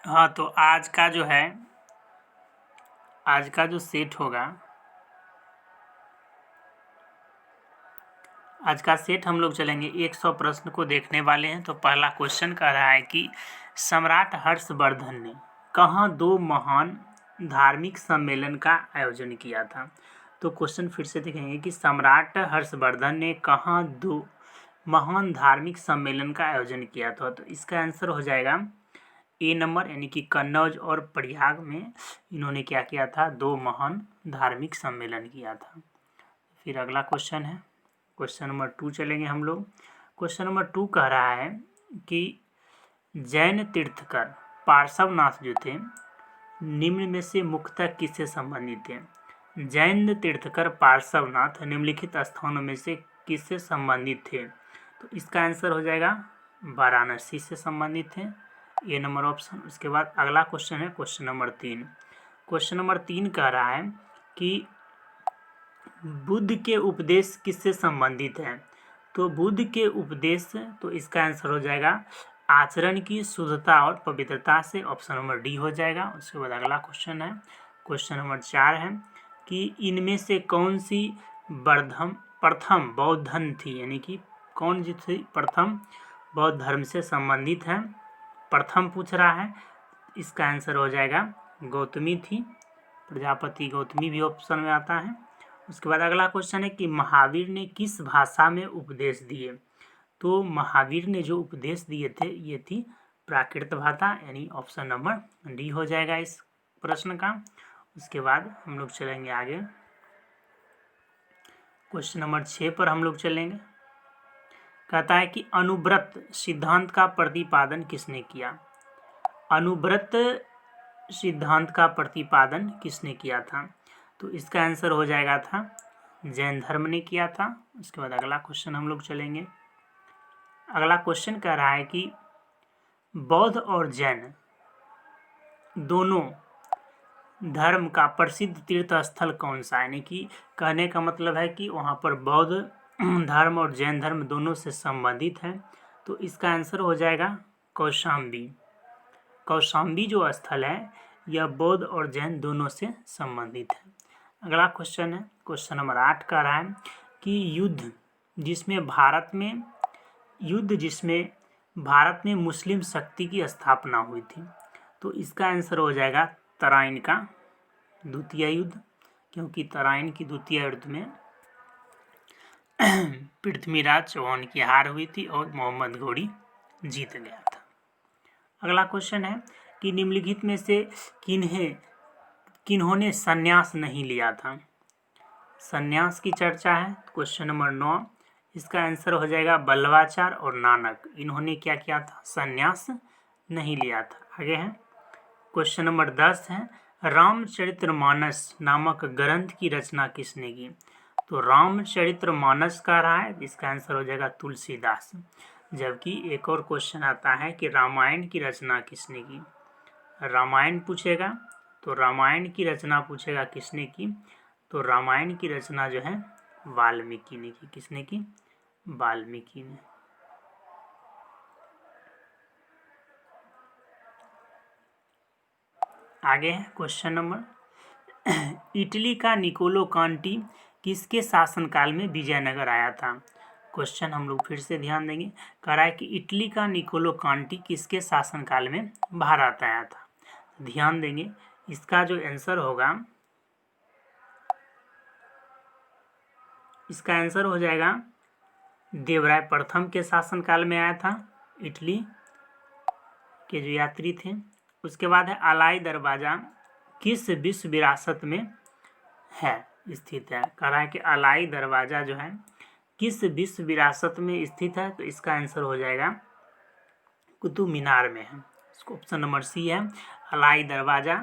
हाँ, तो आज का जो सेट होगा, आज का सेट हम लोग चलेंगे 100 प्रश्न को देखने वाले हैं। तो पहला क्वेश्चन कह रहा है कि सम्राट हर्षवर्धन ने कहाँ 2 महान धार्मिक सम्मेलन का आयोजन किया था। तो क्वेश्चन फिर से देखेंगे कि सम्राट हर्षवर्धन ने कहाँ 2 महान धार्मिक सम्मेलन का आयोजन किया था। तो इसका आंसर हो जाएगा ए नंबर, यानी कि कन्नौज और प्रयाग में इन्होंने क्या किया था, 2 महान धार्मिक सम्मेलन किया था। फिर अगला क्वेश्चन है क्वेश्चन नंबर 2 चलेंगे हम लोग। क्वेश्चन नंबर 2 कह रहा है कि जैन तीर्थकर पार्श्वनाथ जो थे निम्न में से मुख्यतः किससे संबंधित थे। जैन तीर्थकर पार्श्वनाथ निम्नलिखित स्थानों में से किससे संबंधित थे। तो इसका आंसर हो जाएगा वाराणसी से संबंधित थे, ए नंबर ऑप्शन। उसके बाद अगला क्वेश्चन है क्वेश्चन नंबर 3। क्वेश्चन नंबर 3 कह रहा है कि बुद्ध के उपदेश किससे संबंधित है। तो बुद्ध के उपदेश, तो इसका आंसर हो जाएगा आचरण की शुद्धता और पवित्रता से, ऑप्शन नंबर डी हो जाएगा। उसके बाद अगला क्वेश्चन है क्वेश्चन नंबर 4 है कि इनमें से कौन सी प्रथम बौद्ध धर्म थी, यानी कि कौन सी थी प्रथम बौद्ध धर्म से संबंधित है, प्रथम पूछ रहा है। इसका आंसर हो जाएगा गौतमी थी, प्रजापति गौतमी भी ऑप्शन में आता है। उसके बाद अगला क्वेश्चन है कि महावीर ने किस भाषा में उपदेश दिए। तो महावीर ने जो उपदेश दिए थे ये थी प्राकृत भाषा, यानी ऑप्शन नंबर डी हो जाएगा इस प्रश्न का। उसके बाद हम लोग चलेंगे आगे, क्वेश्चन नंबर 6 पर हम लोग चलेंगे। कहता है कि अनुव्रत सिद्धांत का प्रतिपादन किसने किया। अनुव्रत सिद्धांत का प्रतिपादन किसने किया था। तो इसका आंसर हो जाएगा था जैन धर्म ने किया था। उसके बाद अगला क्वेश्चन हम लोग चलेंगे। अगला क्वेश्चन कह रहा है कि बौद्ध और जैन दोनों धर्म का प्रसिद्ध तीर्थ स्थल कौन सा है, यानी कि कहने का मतलब है कि वहाँ पर बौद्ध धर्म और जैन धर्म दोनों से संबंधित है। तो इसका आंसर हो जाएगा कौशाम्बी। कौशाम्बी जो स्थल है यह बौद्ध और जैन दोनों से संबंधित है। अगला क्वेश्चन है क्वेश्चन नंबर 8 कह रहा है कि युद्ध जिसमें भारत में मुस्लिम शक्ति की स्थापना हुई थी। तो इसका आंसर हो जाएगा तराइन का द्वितीय युद्ध, क्योंकि तराइन की द्वितीय युद्ध में पृथ्वीराज चौहान की हार हुई थी और मोहम्मद घोरी जीत गया था। अगला क्वेश्चन है कि निम्नलिखित में से किन्होंने संन्यास नहीं लिया था। संन्यास की चर्चा है क्वेश्चन नंबर 9। इसका आंसर हो जाएगा बल्लवाचार्य और नानक, इन्होंने क्या किया था, संन्यास नहीं लिया था। आगे है क्वेश्चन नंबर 10 है रामचरितमानस नामक ग्रंथ की रचना किसने की। तो रामचरितमानस कह रहा है, इसका आंसर हो जाएगा तुलसीदास। जबकि एक और क्वेश्चन आता है कि रामायण की रचना किसने की। रामायण पूछेगा तो रामायण की रचना पूछेगा किसने की। तो रामायण की रचना जो है वाल्मीकि ने की। किसने की, वाल्मीकि ने। आगे है क्वेश्चन नंबर इटली का निकोलो कांटी किसके शासनकाल में विजयनगर आया था। क्वेश्चन हम लोग फिर से ध्यान देंगे। कह रहा है कि इटली का निकोलो कांटी किसके शासनकाल में भारत आया था। ध्यान देंगे, इसका जो आंसर होगा, इसका आंसर हो जाएगा देवराय प्रथम के शासनकाल में आया था, इटली के जो यात्री थे। उसके बाद है अलाई दरवाजा किस विश्व विरासत में है स्थित है। कह रहा है कि अलाई दरवाजा जो है किस विश्व विरासत में स्थित है। तो इसका आंसर हो जाएगा कुतुब मीनार में है। इसको ऑप्शन नंबर सी है, अलाई दरवाजा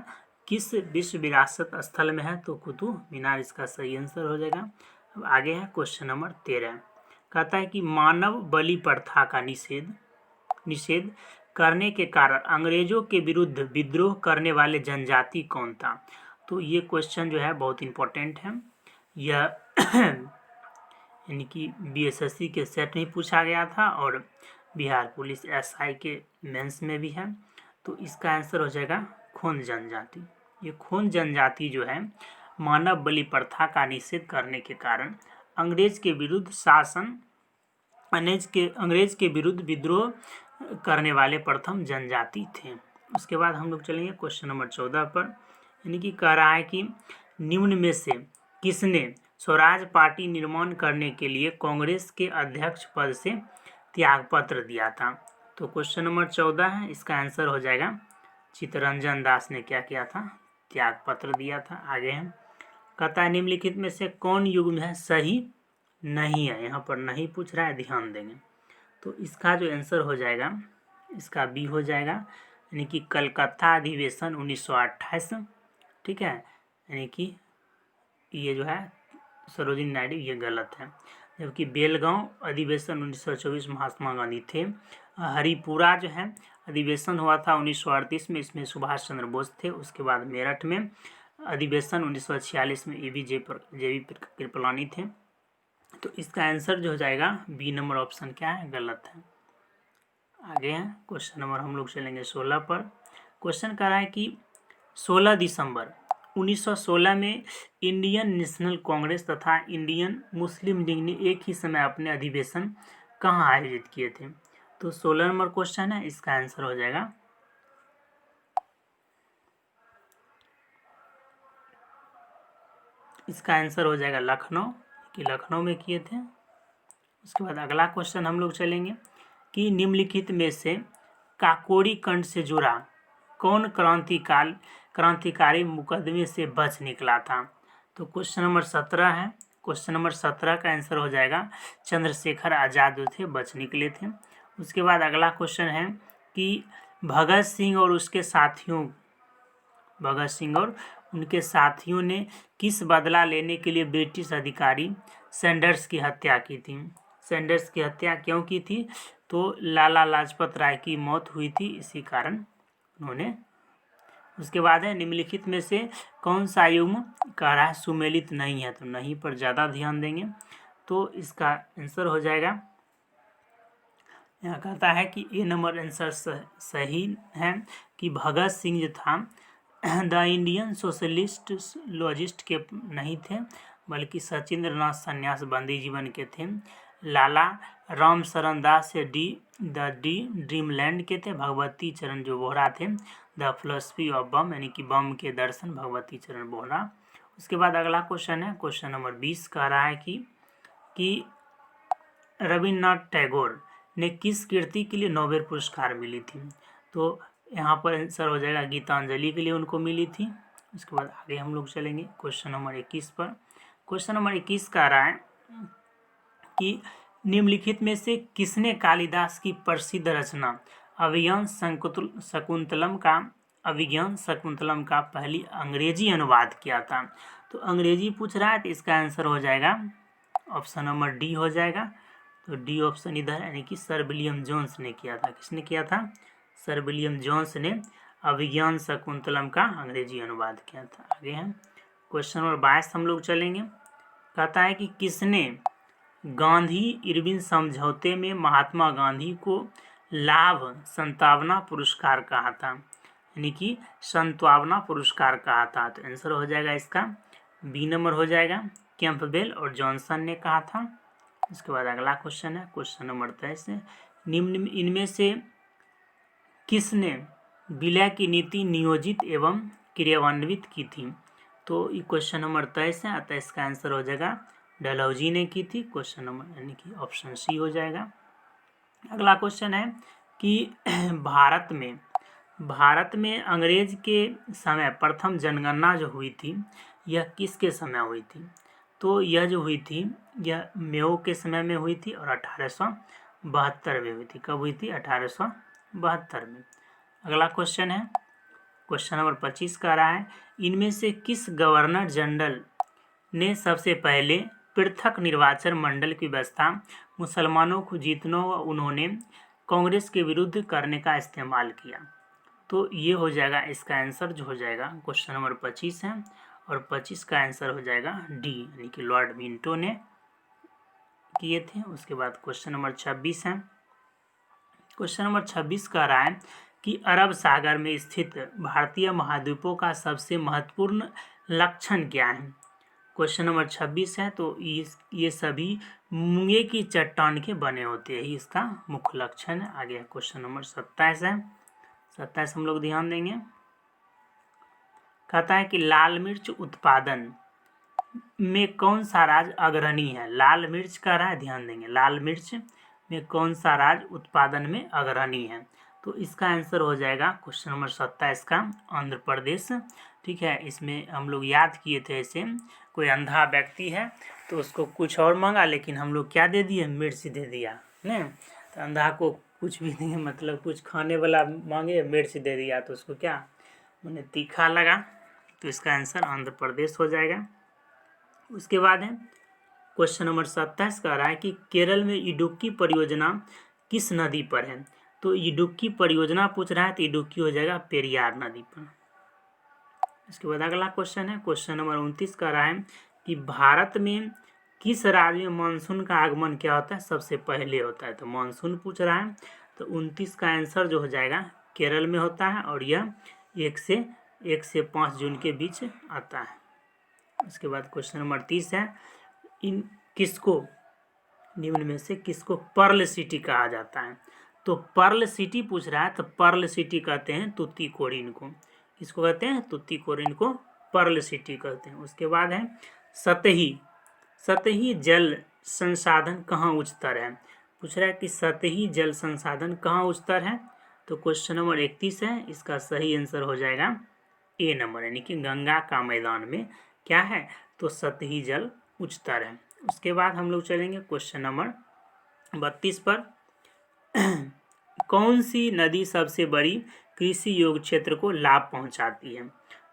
किस विश्व विरासत स्थल में है। तो कुतुब मीनार इसका सही आंसर हो जाएगा। अब आगे है क्वेश्चन नंबर 13। कहता है कि मानव बलि प्रथा का निषेध करने के कारण अंग्रेजों के विरुद्ध विद्रोह करने वाले जनजाति कौन था। तो ये क्वेश्चन जो है बहुत इम्पोर्टेंट है। यह यानी कि बीएसएससी के सेट में पूछा गया था और बिहार पुलिस एसआई के मेंस में भी है। तो इसका आंसर हो जाएगा खोंद जनजाति। ये खोंद जनजाति जो है मानव बलि प्रथा का निषेध करने के कारण अंग्रेज के विरुद्ध अंग्रेज के विरुद्ध विद्रोह करने वाले प्रथम जनजाति थे। उसके बाद हम लोग चलेंगे क्वेश्चन नंबर 14 पर, यानी कि कह रहा है कि निम्न में से किसने स्वराज पार्टी निर्माण करने के लिए कांग्रेस के अध्यक्ष पद से त्यागपत्र दिया था। तो क्वेश्चन नंबर 14 है, इसका आंसर हो जाएगा चित्तरंजन दास ने क्या किया था, त्यागपत्र दिया था। आगे है, कहता है निम्नलिखित में से कौन युग्म है सही नहीं है, यहाँ पर नहीं पूछ रहा है, ध्यान देंगे। तो इसका जो आंसर हो जाएगा इसका बी हो जाएगा, यानी कि कलकत्ता अधिवेशन 1928, ठीक है, यानी कि ये जो है सरोजिनी नायडू, ये गलत है। जबकि बेलगांव अधिवेशन 1924 महात्मा गांधी थे। हरिपुरा जो है अधिवेशन हुआ था 1938 में, इसमें सुभाष चंद्र बोस थे। उसके बाद मेरठ में अधिवेशन 1946 में जेबी कृपलानी थे। तो इसका आंसर जो हो जाएगा बी नंबर ऑप्शन क्या है, गलत है। आगे है क्वेश्चन नंबर हम लोग चलेंगे 16 पर। क्वेश्चन कह रहा है कि 16 दिसंबर 1916 में इंडियन नेशनल कांग्रेस तथा इंडियन मुस्लिम लीग ने एक ही समय अपने अधिवेशन कहाँ आयोजित किए थे। तो 16 नंबर क्वेश्चन है, इसका आंसर हो जाएगा लखनऊ, कि लखनऊ में किए थे। उसके बाद अगला क्वेश्चन हम लोग चलेंगे कि निम्नलिखित में से काकोरी कांड से जुड़ा कौन क्रांतिकारी मुकदमे से बच निकला था। तो क्वेश्चन नंबर 17 है, क्वेश्चन नंबर 17 का आंसर हो जाएगा चंद्रशेखर आज़ाद जो थे बच निकले थे। उसके बाद अगला क्वेश्चन है कि भगत सिंह और उनके साथियों ने किस बदला लेने के लिए ब्रिटिश अधिकारी सैंडर्स की हत्या की थी। सैंडर्स की हत्या क्यों की थी, तो लाला लाजपत राय की मौत हुई थी, इसी कारण उन्होंने। उसके बाद है निम्नलिखित में से कौन सा युग्म कह रहा है सुमेलित नहीं है, तो नहीं पर ज़्यादा ध्यान देंगे। तो इसका आंसर हो जाएगा, यहाँ कहता है कि ए नंबर आंसर सही है कि भगत सिंह जो था द इंडियन सोशलिस्ट लॉजिस्ट के नहीं थे, बल्कि सचिंद्र नाथ संन्यास बंदी जीवन के थे। लाला राम शरण दास ड्रीमलैंड के थे। भगवती चरण जो बोहरा थे द फिलोसफी ऑफ बम, यानी कि बम के दर्शन, भगवती चरण बोहरा। उसके बाद अगला क्वेश्चन है क्वेश्चन नंबर 20, कह रहा है कि रविन्द्रनाथ टैगोर ने किस कृति के लिए नोबेल पुरस्कार मिली थी। तो यहाँ पर आंसर हो जाएगा गीतांजलि के लिए उनको मिली थी। उसके बाद आगे हम लोग चलेंगे क्वेश्चन नंबर 21 पर। क्वेश्चन नंबर 21 कह रहा है कि निम्नलिखित में से किसने कालिदास की प्रसिद्ध रचना अभिज्ञान शकुंतलम का पहली अंग्रेजी अनुवाद किया था। तो अंग्रेजी पूछ रहा है, तो इसका आंसर हो जाएगा ऑप्शन नंबर डी हो जाएगा। तो डी ऑप्शन इधर, यानी कि सर विलियम जोन्स ने किया था। किसने किया था, सर विलियम जोन्स ने अभिज्ञान शकुंतलम का अंग्रेजी अनुवाद किया था। आगे हैं क्वेश्चन नंबर 22 हम लोग चलेंगे। कहता है कि किसने गांधी इरविन समझौते में महात्मा गांधी को लाभ संतावना पुरस्कार कहा था, यानी कि संतावना पुरस्कार कहा था। तो आंसर हो जाएगा इसका बी नंबर हो जाएगा, कैंपबेल और जॉनसन ने कहा था। इसके बाद अगला क्वेश्चन है क्वेश्चन नंबर 23, निम्न इनमें से किसने विलय की नीति नियोजित एवं क्रियान्वित की थी। तो ये क्वेश्चन नंबर 23 है, अतः इसका आंसर हो जाएगा डलहौजी ने की थी। क्वेश्चन नंबर यानी कि ऑप्शन सी हो जाएगा। अगला क्वेश्चन है कि भारत में अंग्रेज के समय प्रथम जनगणना जो हुई थी यह किसके समय हुई थी। तो यह जो हुई थी यह मेयो के समय में हुई थी और 1872 में हुई थी। कब हुई थी, 1872 में। अगला क्वेश्चन है क्वेश्चन नंबर 25 कह रहा है इनमें से किस गवर्नर जनरल ने सबसे पहले पृथक निर्वाचन मंडल की व्यवस्था मुसलमानों को जीतने व उन्होंने कांग्रेस के विरुद्ध करने का इस्तेमाल किया। तो ये हो जाएगा इसका आंसर जो हो जाएगा क्वेश्चन नंबर 25 है, और 25 का आंसर हो जाएगा डी, यानी कि लॉर्ड मिंटो ने किए थे। उसके बाद क्वेश्चन नंबर 26 है। क्वेश्चन नंबर 26 कह रहा है कि अरब सागर में स्थित भारतीय महाद्वीपों का सबसे महत्वपूर्ण लक्षण क्या है? क्वेश्चन नंबर 26 है। तो ये सभी मूंगे की चट्टान के बने होते हैं, इसका मुख्य लक्षण है। आगे क्वेश्चन नंबर 27 है। 27 हम लोग ध्यान देंगे। कहता है कि लाल मिर्च उत्पादन में कौन सा राज्य अग्रणी है? लाल मिर्च का रहा है, ध्यान देंगे। लाल मिर्च में कौन सा राज्य उत्पादन में अग्रणी है? तो इसका आंसर हो जाएगा क्वेश्चन नंबर 27 का आंध्र प्रदेश। ठीक है, इसमें हम लोग याद किए थे, ऐसे कोई अंधा व्यक्ति है तो उसको कुछ और मांगा, लेकिन हम लोग क्या दे दिए? मिर्च दे दिया ना। तो अंधा को कुछ भी नहीं, मतलब कुछ खाने वाला मांगे, मिर्च दे दिया, तो उसको क्या मैंने तीखा लगा। तो इसका आंसर आंध्र प्रदेश हो जाएगा। उसके बाद है क्वेश्चन नंबर 27 कह रहा है कि केरल में इडुक्की परियोजना किस नदी पर है? तो इडुक्की परियोजना पूछ रहा है, तो इडुक्की हो जाएगा पेरियार नदी पर। इसके बाद अगला क्वेश्चन है क्वेश्चन नंबर 29 कह रहा है कि भारत में किस राज्य में मानसून का आगमन क्या होता है? सबसे पहले होता है। तो मानसून पूछ रहा है, तो 29 का आंसर जो हो जाएगा केरल में होता है, और यह 1 से 5 जून के बीच आता है। उसके बाद क्वेश्चन नंबर 30 है, इन किसको निम्न में से किसको पर्ल सिटी कहा जाता है? तो पर्ल सिटी पूछ रहा है, तो पर्ल सिटी कहते हैं तुतीकोरिन को। किसको कहते हैं? तुतीकोरिन को पर्ल सिटी कहते हैं। उसके बाद है सतही जल संसाधन कहाँ उच्चतर है? पूछ रहा है कि सतही जल संसाधन कहाँ उच्चतर है? तो क्वेश्चन नंबर 31 है, इसका सही आंसर हो जाएगा ए नंबर, यानी कि गंगा का मैदान में क्या है? तो सतही जल उच्चतर है। उसके बाद हम लोग चलेंगे क्वेश्चन नंबर 32 पर। कौन सी नदी सबसे बड़ी कृषि योग्य क्षेत्र को लाभ पहुंचाती है?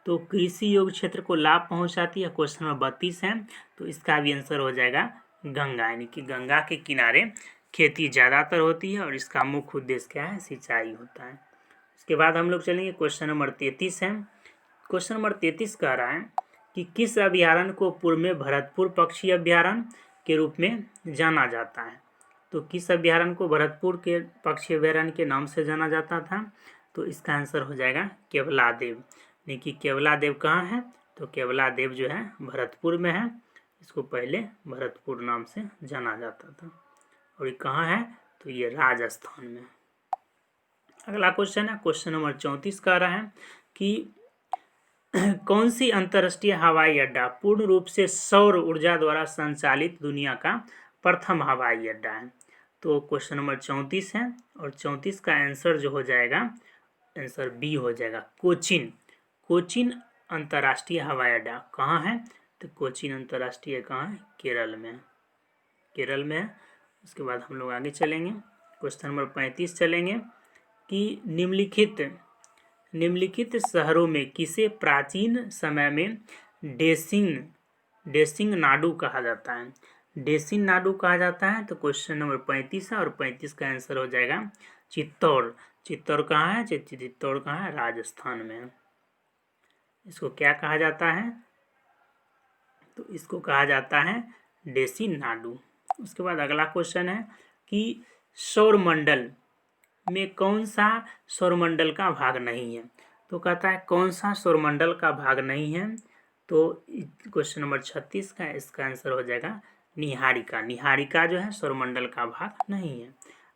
तो कृषि योग्य क्षेत्र को लाभ पहुंचाती है, क्वेश्चन नंबर 32 है। तो इसका भी आंसर हो जाएगा गंगा, यानी कि गंगा के किनारे खेती ज़्यादातर होती है, और इसका मुख्य उद्देश्य क्या है? सिंचाई होता है। उसके बाद हम लोग चलेंगे क्वेश्चन नंबर 33 है। क्वेश्चन नंबर 33 कह रहा है कि किस अभयारण्य को पूर्व में भरतपुर पक्षी अभयारण्य के रूप में जाना जाता है? तो किस अभयारण्य को भरतपुर के पक्षी अभयारण्य के नाम से जाना जाता था? तो इसका आंसर हो जाएगा केवलादेव, यानी कि केवलादेव कहाँ है? तो केवलादेव जो है भरतपुर में है, इसको पहले भरतपुर नाम से जाना जाता था। और ये कहाँ है? तो ये राजस्थान में। अगला क्वेश्चन है क्वेश्चन नंबर 34 कह रहा है कि कौन सी अंतर्राष्ट्रीय हवाई अड्डा पूर्ण रूप से सौर ऊर्जा द्वारा संचालित दुनिया का प्रथम हवाई अड्डा है? तो क्वेश्चन नंबर 34 है, और 34 का आंसर जो हो जाएगा, आंसर बी हो जाएगा, कोचीन अंतर्राष्ट्रीय हवाई अड्डा कहाँ है? तो कोचीन अंतर्राष्ट्रीय कहाँ है? केरल में है। उसके बाद हम लोग आगे चलेंगे क्वेश्चन नंबर 35 चलेंगे कि निम्नलिखित शहरों में किसे प्राचीन समय में डेसिंग नाडु कहा जाता है? डेसिंग नाडु कहा जाता है। तो क्वेश्चन नंबर 35 है, और 35 का आंसर हो जाएगा चित्तौड़ कहाँ है? चित्तौड़ कहाँ है? राजस्थान में है। इसको क्या कहा जाता है? तो इसको कहा जाता है डेसिंग नाडु। उसके बाद अगला क्वेश्चन है कि सौरमंडल में कौन सा सौरमंडल का भाग नहीं है? तो कहता है कौन सा सौरमंडल का भाग नहीं है? तो क्वेश्चन नंबर 36 का इसका आंसर हो जाएगा निहारिका जो है सौरमंडल का भाग नहीं है।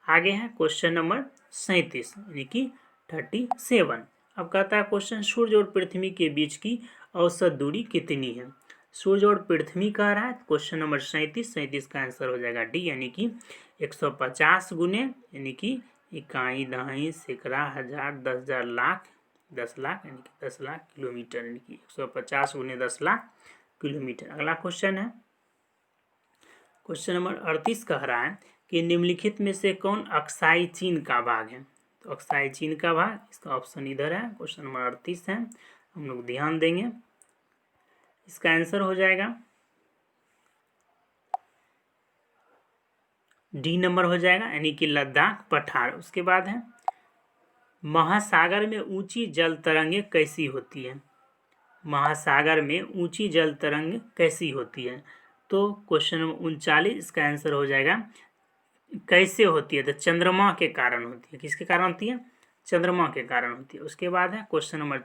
आगे है क्वेश्चन नंबर 37, यानी कि 37। अब कहता है क्वेश्चन सूर्य और पृथ्वी के बीच की औसत दूरी कितनी है? सूर्य और पृथ्वी कह रहा है। क्वेश्चन नंबर 37 का आंसर हो जाएगा डी, यानी कि 150 गुने, यानी कि इकाई दहाई सैकड़ा हजार 10,000 लाख 10 लाख, यानी कि 10 लाख किलोमीटर, यानी कि 150 गुने 10 लाख किलोमीटर। अगला क्वेश्चन है क्वेश्चन नंबर 38 कह रहा है कि निम्नलिखित में से कौन अक्साई चीन का भाग है? तो अक्साई चीन का भाग, इसका ऑप्शन इधर है, क्वेश्चन नंबर 38 है, हम लोग ध्यान देंगे। इसका आंसर हो जाएगा डी नंबर हो जाएगा, यानी कि लद्दाख पठार। उसके बाद है महासागर में ऊंची जल तरंगें कैसी होती है? महासागर में ऊंची जल तरंग कैसी होती है? तो क्वेश्चन नंबर 39, इसका आंसर हो जाएगा कैसे होती है? तो चंद्रमा के कारण होती है। किसके कारण होती है? चंद्रमा के कारण होती है। उसके बाद है क्वेश्चन नंबर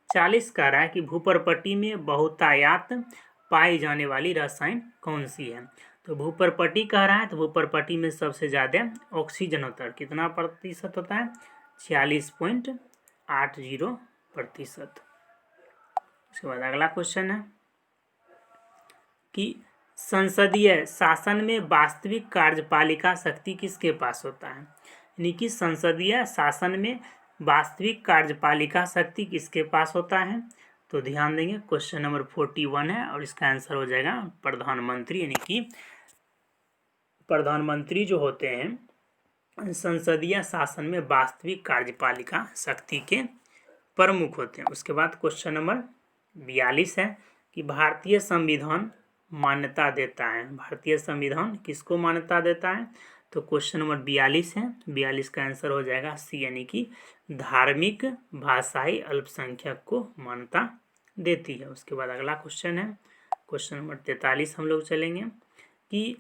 40 कह रहा है कि भूपर्पट्टी में बहुतायत पाई जाने वाली रसायन कौन सी है। तो भूपर्पट्टी कह रहा है तो भूपर्पट्टी में सबसे ज़्यादा ऑक्सीजन होता है। कितना प्रतिशत होता है? 46.80%। उसके बाद अगला क्वेश्चन है कि संसदीय शासन में वास्तविक कार्यपालिका शक्ति किसके पास होता है। यानी कि संसदीय शासन में वास्तविक कार्यपालिका शक्ति किसके पास होता है। तो ध्यान देंगे क्वेश्चन नंबर 41 है और इसका आंसर हो जाएगा प्रधानमंत्री। यानी कि प्रधानमंत्री जो होते हैं संसदीय शासन में वास्तविक कार्यपालिका शक्ति के प्रमुख होते हैं। उसके बाद क्वेश्चन नंबर 42 है कि भारतीय संविधान मान्यता देता है। भारतीय संविधान किसको मान्यता देता है। तो क्वेश्चन नंबर 42 है, 42 का आंसर हो जाएगा सी, यानी कि धार्मिक भाषाई अल्पसंख्यक को मान्यता देती है। उसके बाद अगला क्वेश्चन है क्वेश्चन नंबर 43 हम लोग चलेंगे कि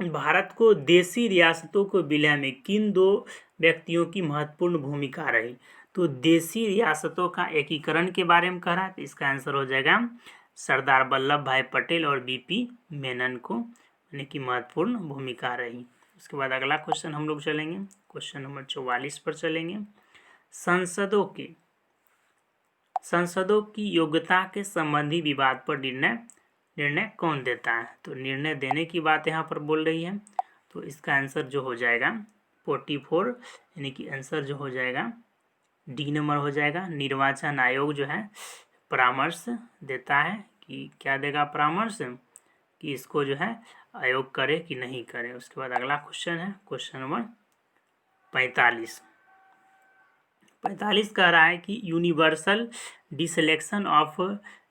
भारत को देशी रियासतों को विलय में किन दो व्यक्तियों की महत्वपूर्ण भूमिका रही। तो देशी रियासतों का एकीकरण के बारे में कह रहा है तो इसका आंसर हो जाएगा सरदार वल्लभ भाई पटेल और बीपी मेनन को यानी कि महत्वपूर्ण भूमिका रही। उसके बाद अगला क्वेश्चन हम लोग चलेंगे क्वेश्चन नंबर 44 पर चलेंगे। संसदों की योग्यता के संबंधी विवाद पर निर्णय कौन देता है। तो निर्णय देने की बात यहाँ पर बोल रही है तो इसका आंसर जो हो जाएगा 44 यानी कि आंसर जो हो जाएगा डी नंबर हो जाएगा। निर्वाचन आयोग जो है परामर्श देता है कि क्या देगा परामर्श कि इसको जो है आयोग करे कि नहीं करे। उसके बाद अगला क्वेश्चन है क्वेश्चन नंबर 45 कह रहा है कि universal declaration of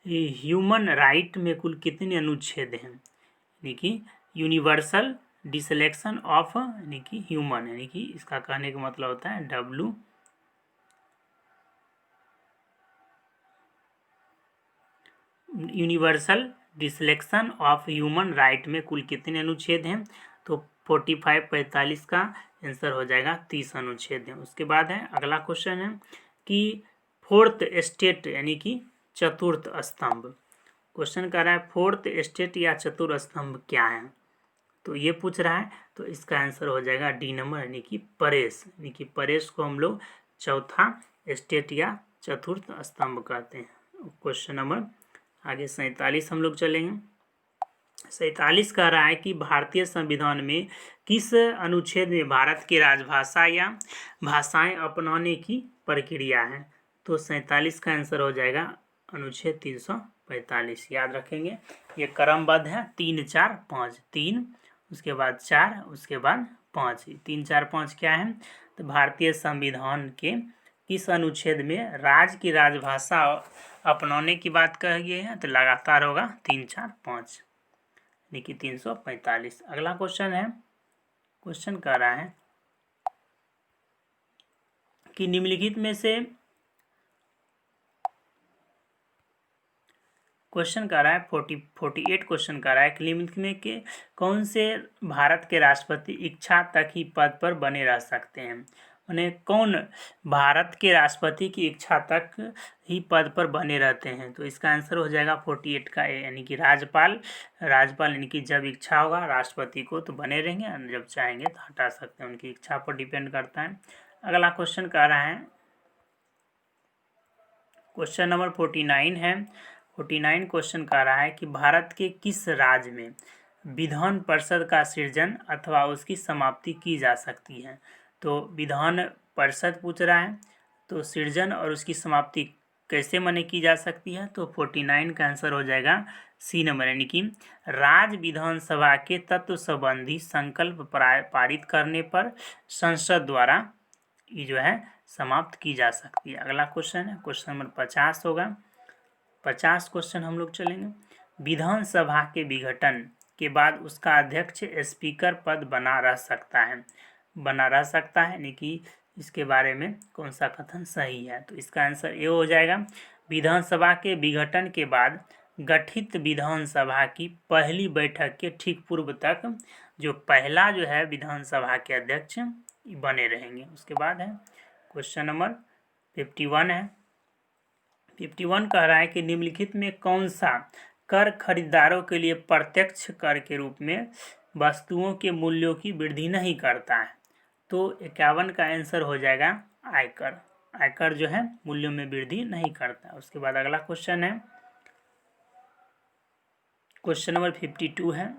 human right में कुल कितने अनुच्छेद हैं। यानी कि यूनिवर्सल डिक्लेरेशन ऑफ यानी कि ह्यूमन यानी कि इसका कहने का मतलब होता है universal declaration of human right में कुल कितने अनुच्छेद हैं। तो 45 का आंसर हो जाएगा 30 अनुच्छेद हैं। उसके बाद है अगला क्वेश्चन है कि फोर्थ स्टेट यानी कि चतुर्थ स्तंभ। क्वेश्चन कर रहा है फोर्थ स्टेट या चतुर्थ स्तंभ क्या है तो ये पूछ रहा है तो इसका आंसर हो जाएगा डी नंबर यानी कि परेश। यानी कि परेश को हम लोग चौथा स्टेट या चतुर्थ स्तंभ कहते हैं। क्वेश्चन नंबर आगे 47 हम लोग चलेंगे। 47 कह रहा है कि भारतीय संविधान में किस अनुच्छेद में भारत की राजभाषा या भाषाएं अपनाने की प्रक्रिया है। तो 47 का आंसर हो जाएगा अनुच्छेद 345। याद रखेंगे ये क्रमबद्ध है 3 4 5 3 उसके बाद 4 उसके बाद 5। 3 4 5 क्या है तो भारतीय संविधान के किस अनुच्छेद में राज्य की राजभाषा अपनाने की बात कही गई है तो लगातार होगा 3 4 5 यानी कि 345। अगला क्वेश्चन है क्वेश्चन कर रहा है कि निम्नलिखित में से क्वेश्चन कर रहा है 48 क्वेश्चन कर रहा है कि निम्नलिखित में के कौन से भारत के राष्ट्रपति इच्छा तक ही पद पर बने रह सकते हैं। उन्हें कौन भारत के राष्ट्रपति की इच्छा तक ही पद पर बने रहते हैं। तो इसका आंसर हो जाएगा 48 का ए यानी कि राज्यपाल यानी कि जब इच्छा होगा राष्ट्रपति को तो बने रहेंगे और जब चाहेंगे तो हटा सकते हैं, उनकी इच्छा पर डिपेंड करता है। अगला क्वेश्चन कह रहा है क्वेश्चन नंबर 49 है। 49 क्वेश्चन कह रहा है कि भारत के किस राज्य में विधान परिषद का सृजन अथवा उसकी समाप्ति की जा सकती है। तो विधान परिषद पूछ रहा है तो सृजन और उसकी समाप्ति कैसे माने की जा सकती है। तो 49 का आंसर हो जाएगा सी नंबर यानी कि राज्य विधानसभा के तत्व संबंधी संकल्प पारित करने पर संसद द्वारा ये जो है समाप्त की जा सकती है। अगला क्वेश्चन है क्वेश्चन नंबर 50 होगा। 50 क्वेश्चन हम लोग चलेंगे। विधानसभा के विघटन के बाद उसका अध्यक्ष स्पीकर पद बना रह सकता है यानी कि इसके बारे में कौन सा कथन सही है। तो इसका आंसर ये हो जाएगा विधानसभा के विघटन के बाद गठित विधानसभा की पहली बैठक के ठीक पूर्व तक जो पहला जो है विधानसभा के अध्यक्ष बने रहेंगे। उसके बाद है क्वेश्चन नंबर 51 है। 51 कह रहा है कि निम्नलिखित में कौन सा कर खरीदारों के लिए प्रत्यक्ष कर के रूप में वस्तुओं के मूल्यों की वृद्धि नहीं करता है। तो 51 का आंसर हो जाएगा आयकर। आयकर जो है मूल्यों में वृद्धि नहीं करता। उसके बाद अगला क्वेश्चन है क्वेश्चन नंबर 52 है।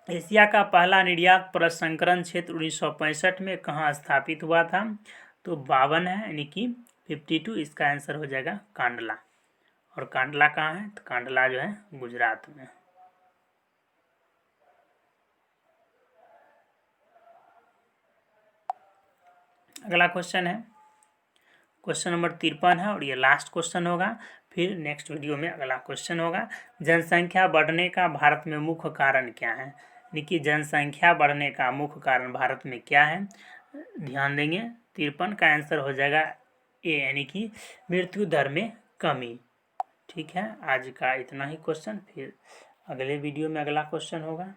एशिया का पहला निर्यात प्रसंस्करण क्षेत्र 1965 में कहाँ स्थापित हुआ था? तो 52 है, यानी कि 52 इसका आंसर हो जाएगा कांडला। और कांडला कहाँ है? तो कांडला जो है गुजरात में। अगला क्वेश्चन है क्वेश्चन नंबर 53 है और ये लास्ट क्वेश्चन होगा। फिर नेक्स्ट वीडियो में अगला क्वेश्चन होगा। जनसंख्या बढ़ने का भारत में मुख्य कारण क्या है? यानी कि जनसंख्या बढ़ने का मुख्य कारण भारत में क्या है? ध्यान देंगे। 53 का आंसर हो जाएगा ए, यानी कि मृत्यु दर में कमी। ठीक है, आज का इतना ही क्वेश्चन। फिर अगले वीडियो में अगला क्वेश्चन होगा।